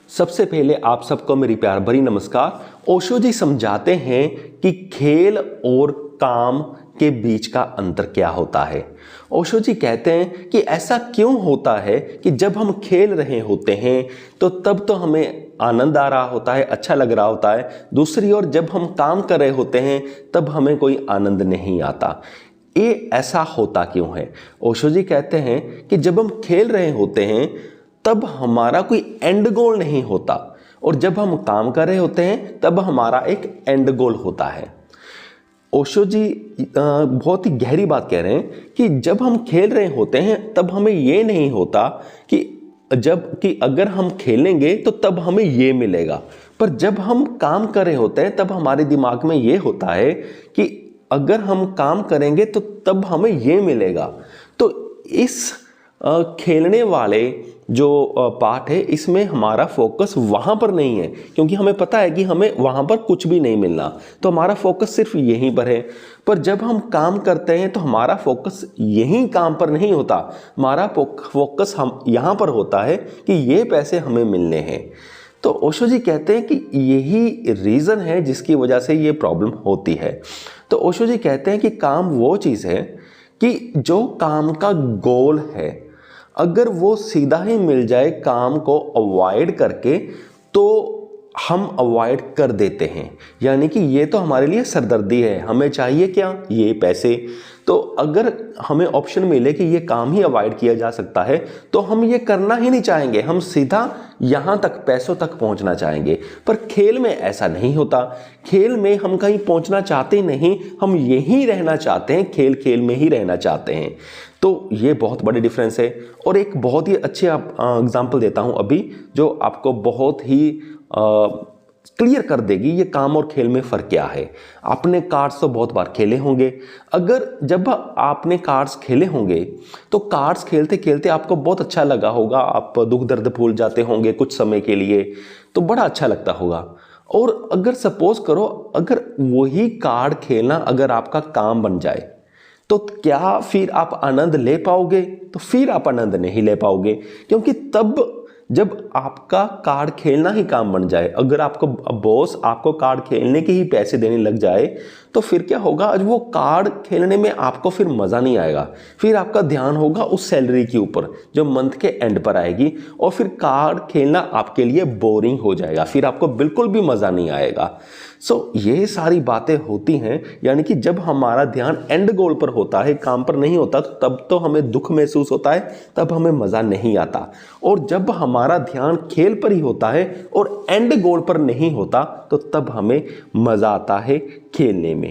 सबसे पहले आप सबको मेरी प्यार भरी नमस्कार। ओशो जी समझाते हैं कि खेल और काम के बीच का अंतर क्या होता है। ओशो जी कहते हैं कि ऐसा क्यों होता है कि जब हम खेल रहे होते हैं तो तब तो हमें आनंद आ रहा होता है, अच्छा लग रहा होता है। दूसरी ओर जब हम काम कर रहे होते हैं तब हमें कोई आनंद नहीं आता। ये ऐसा होता क्यों है? ओशो जी कहते हैं कि जब हम खेल रहे होते हैं तब हमारा कोई एंड गोल नहीं होता, और जब हम काम कर रहे होते हैं तब हमारा एक एंड गोल होता है। ओशो जी बहुत ही गहरी बात कह रहे हैं कि जब हम खेल रहे होते हैं तब हमें ये नहीं होता कि अगर हम खेलेंगे तो तब हमें ये मिलेगा, पर जब हम काम कर रहे होते हैं तब हमारे दिमाग में ये होता है कि अगर हम काम करेंगे तो तब हमें ये मिलेगा। तो इस खेलने वाले जो पार्ट है इसमें हमारा फोकस वहाँ पर नहीं है, क्योंकि हमें पता है कि हमें वहाँ पर कुछ भी नहीं मिलना, तो हमारा फोकस सिर्फ यहीं पर है। पर जब हम काम करते हैं तो हमारा फोकस यहीं काम पर नहीं होता, हमारा फोकस हम यहाँ पर होता है कि ये पैसे हमें मिलने हैं। तो ओशो जी कहते हैं कि यही रीज़न है जिसकी वजह से ये प्रॉब्लम होती है। तो ओशो जी कहते हैं कि काम वो चीज़ है कि जो काम का गोल है, अगर वो सीधा ही मिल जाए काम को अवॉइड करके तो हम अवॉइड कर देते हैं, यानी कि ये तो हमारे लिए सरदर्दी है, हमें चाहिए क्या, ये पैसे। तो अगर हमें ऑप्शन मिले कि ये काम ही अवॉइड किया जा सकता है तो हम ये करना ही नहीं चाहेंगे, हम सीधा यहाँ तक पैसों तक पहुँचना चाहेंगे। पर खेल में ऐसा नहीं होता, खेल में हम कहीं पहुँचना चाहते नहीं, हम यहीं रहना चाहते हैं, खेल खेल में ही रहना चाहते हैं। तो ये बहुत बड़ी डिफरेंस है। और एक बहुत ही अच्छे एग्जाम्पल देता हूँ अभी, जो आपको बहुत ही क्लियर कर देगी ये काम और खेल में फ़र्क क्या है। आपने कार्ड्स तो बहुत बार खेले होंगे। अगर जब आपने कार्ड्स खेले होंगे तो कार्ड्स खेलते खेलते आपको बहुत अच्छा लगा होगा, आप दुख दर्द भूल जाते होंगे कुछ समय के लिए, तो बड़ा अच्छा लगता होगा। और अगर सपोज करो अगर वही कार्ड खेलना अगर आपका काम बन जाए तो क्या फिर आप आनंद ले पाओगे? तो फिर आप आनंद नहीं ले पाओगे, क्योंकि तब जब आपका कार्ड खेलना ही काम बन जाए, अगर आपको बॉस आपको कार्ड खेलने के ही पैसे देने लग जाए तो फिर क्या होगा, आज वो कार्ड खेलने में आपको फिर मज़ा नहीं आएगा, फिर आपका ध्यान होगा उस सैलरी के ऊपर जो मंथ के एंड पर आएगी, और फिर कार्ड खेलना आपके लिए बोरिंग हो जाएगा, फिर आपको बिल्कुल भी मज़ा नहीं आएगा। ये सारी बातें होती हैं, यानी कि जब हमारा ध्यान एंड गोल पर होता है, काम पर नहीं होता, तो तब तो हमें दुख महसूस होता है, तब हमें मज़ा नहीं आता। और जब हमारा ध्यान खेल पर ही होता है और एंड गोल पर नहीं होता तो तब हमें मज़ा आता है खेलने में।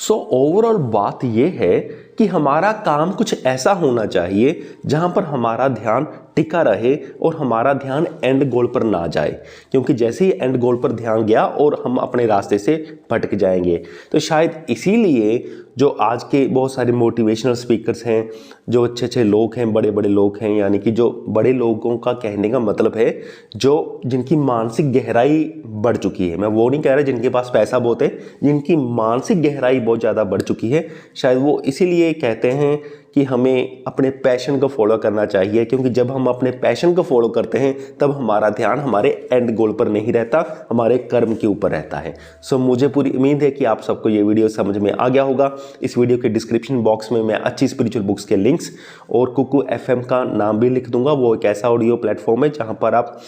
ओवरऑल बात यह है कि हमारा काम कुछ ऐसा होना चाहिए जहां पर हमारा ध्यान टिका रहे और हमारा ध्यान एंड गोल पर ना जाए, क्योंकि जैसे ही एंड गोल पर ध्यान गया और हम अपने रास्ते से भटक जाएंगे। तो शायद इसीलिए जो आज के बहुत सारे मोटिवेशनल स्पीकर्स हैं, जो अच्छे अच्छे लोग हैं, बड़े बड़े लोग हैं, यानी कि जो बड़े लोगों का कहने का मतलब है जो जिनकी मानसिक गहराई बढ़ चुकी है, मैं वो नहीं कह रहा जिनके पास पैसा बहुत है, जिनकी मानसिक गहराई बहुत ज़्यादा बढ़ चुकी है, शायद वो इसीलिए कहते हैं कि हमें अपने पैशन को फॉलो करना चाहिए, क्योंकि जब हम अपने पैशन को फॉलो करते हैं तब हमारा ध्यान हमारे एंड गोल पर नहीं रहता, हमारे कर्म के ऊपर रहता है। मुझे पूरी उम्मीद है कि आप सबको ये वीडियो समझ में आ गया होगा। इस वीडियो के डिस्क्रिप्शन बॉक्स में मैं अच्छी स्पिरिचुअल बुक्स के लिंक्स और कुकू FM का नाम भी लिख दूंगा। वो एक ऐसा ऑडियो प्लेटफॉर्म है जहाँ पर आप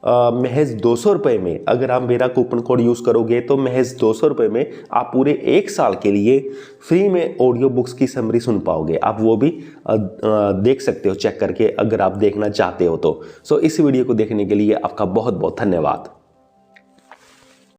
महज 200 रुपये में, अगर आप मेरा कूपन कोड यूज़ करोगे तो महज 200 रुपये में आप पूरे 1 साल के लिए फ्री में ऑडियो बुक्स की समरी सुन पाओगे। आप वो भी देख सकते हो चेक करके, अगर आप देखना चाहते हो तो। इस वीडियो को देखने के लिए आपका बहुत बहुत धन्यवाद।